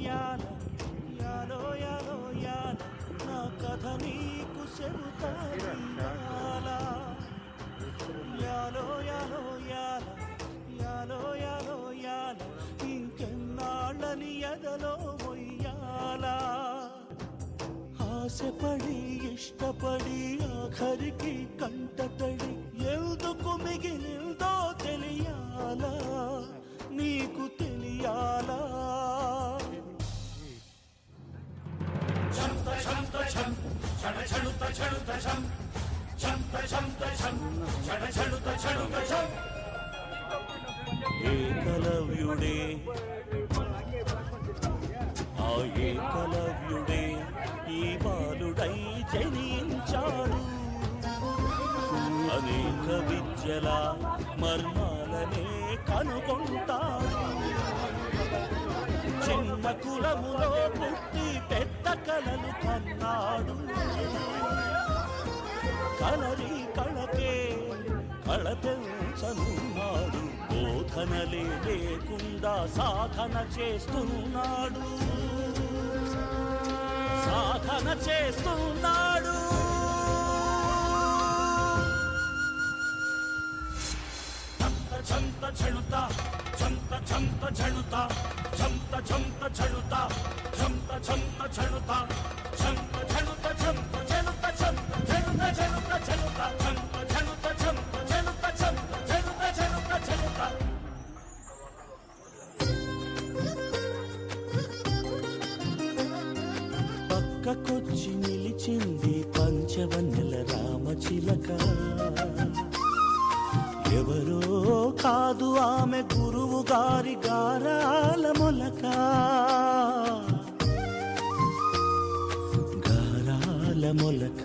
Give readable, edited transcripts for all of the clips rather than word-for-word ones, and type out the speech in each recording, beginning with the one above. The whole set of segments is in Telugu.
యాల యాలో యాలో యాల నా కథ నీకు చెబుతాను యాలో యాలో యాల యాలో యాలో యాల ఇంకెన్నాళ్ళని ఎదలో మొయ్యాలా ఆశపడి ఇష్టపడి ఆఖరికి కంటతడి ఎందుకు మిగిలిందో తెలియాలా నీకు తెలియాలా ఏకలవ్యుడే ఆ ఏకలవ్యుడే ఈ బాలుడై జనించాడు అనేక విద్యల మర్మాలనే కనుగొంటాడు చిన్న కులములో పుట్టి పెద్ద కలలు కన్నాడు కలరి కళకే కళ పెంచనున్నాడు బోధనలే లేకుండా సాధన చేస్తున్నాడు సాధన చేస్తున్నాడు చంత చెడుత చంత చంత చెడుత చంత చంత చెడుత చంత చంత చెడుత చంత చెడుత చంత చెడుత చంత చెడుత చెడుత చెడుత చంత చెడుత చంత చెడుత చంత చెడుత చెడుత చెడుత పక్కకొచ్చి నిలిచింది పంచవన్నెల రామచిలక ఎవరో కాదు ఆమె గురువు గారి గారాల మొలక గారాల మొలక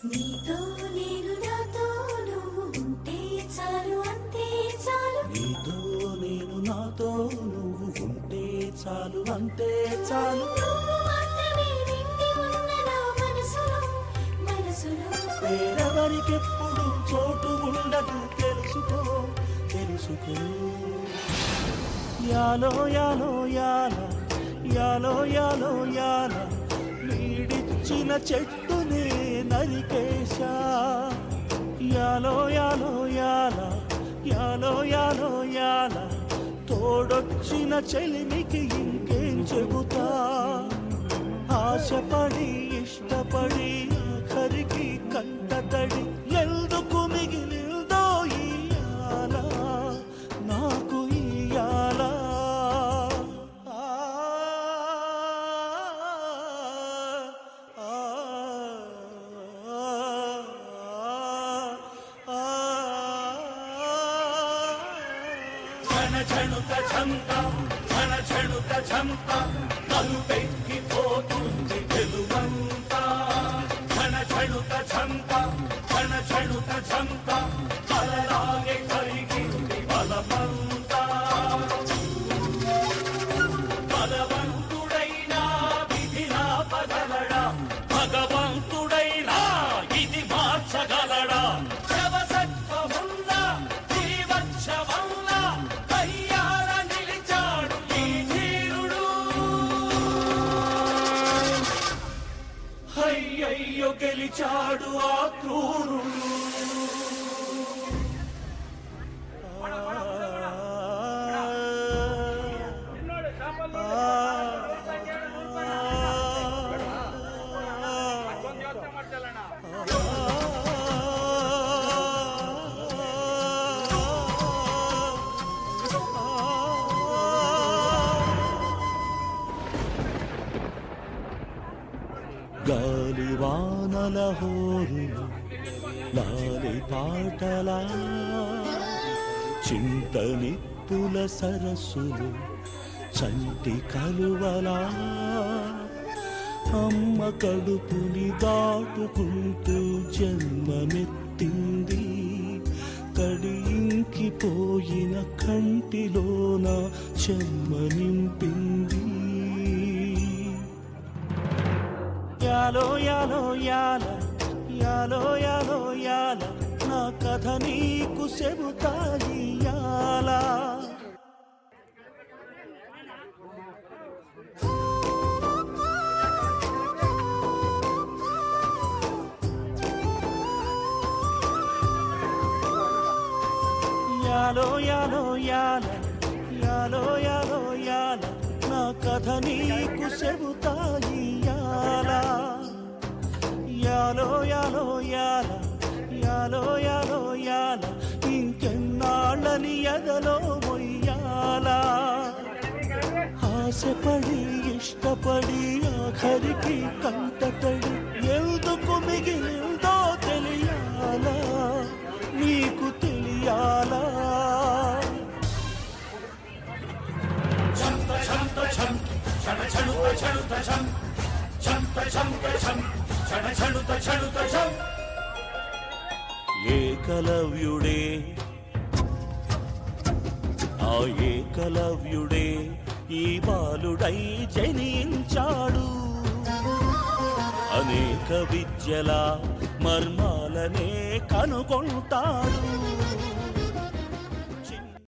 నీతో నేను నాతో నువ్వు ఉంటే చాలు అంతే చాలు నీతో నేను నాతో నువ్వు ఉంటే చాలు అంతే చాలు నువ్వు మాత్రమే నిండి ఉన్న నా మనసులో మనసులో వేరెవరికెప్పుడు చోటు ఉండదు తెలుసుకో తెలుసుకో యాలో యాలో యాల యాలో యాలో యాల నీడిచ్చిన చెట్టునే నరికేశా యాలో యాలో యాల యాలో యాలో యాల తోడొచ్చిన చెలిమికి ఇంకేం చెబుతా ఆశపడి ఇష్టపడి ఆఖరికి కంటతడి ఎందుకు మిగిలిందో ఇయ్యాల నాకు ఇయ్యాల ఝణుక ఝంక ఝణుక ఝంక కలుపెక్కిపోతుంది తెలుగంతా ఝణుక ఝంక ఝణుక ఝంక కలలాగే కరిగింది బలమంతా బలవంతుడైనా విధిలా పగలడా భగవంతుడైనా ఇది మార్చగలడా అయ్యయ్యో గెలిచాడు ఆ క్రూరుడు గాలివానల హోరులు లాలి పాటలా చింతనిప్పుల సరస్సులు చంటి కలువలా అమ్మ కడుపుని దాటుకుంటూ జన్మమెత్తింది. కడియింకిపోయిన కంటిలోన చెమ్మ నింపింది. యాలో యాలో యాల యాలో యాలో యాల నా కథ నీకు చెబుతాయి యాలా. యాలో యాలో యాల యాలో యాలో యాల నా కథ నీకు చెబుతాయి యాలా. యాలో యాలో యాల యాలో యాలో యాల ఇంకెన్నాళ్ళని ఎదలో మొయ్యాలా. ఆశపడి ఇష్టపడి ఆఖరికి కంటతడి ఎందుకు మిగిలిందో తెలియాలా, నీకు తెలియాలా. ఛంత ఛంత ఛం ఛణ ఛణుత ఛణుత ఛం ఛంత ఛంత ఛం ఛణ ఛణుత ఛణుత ఛం. ఏకలవ్యుడే ఆ ఏకలవ్యుడే ఈ బాలుడై జనించాడు. అనేక విద్యల మర్మాలనే కనుగొంటాడు.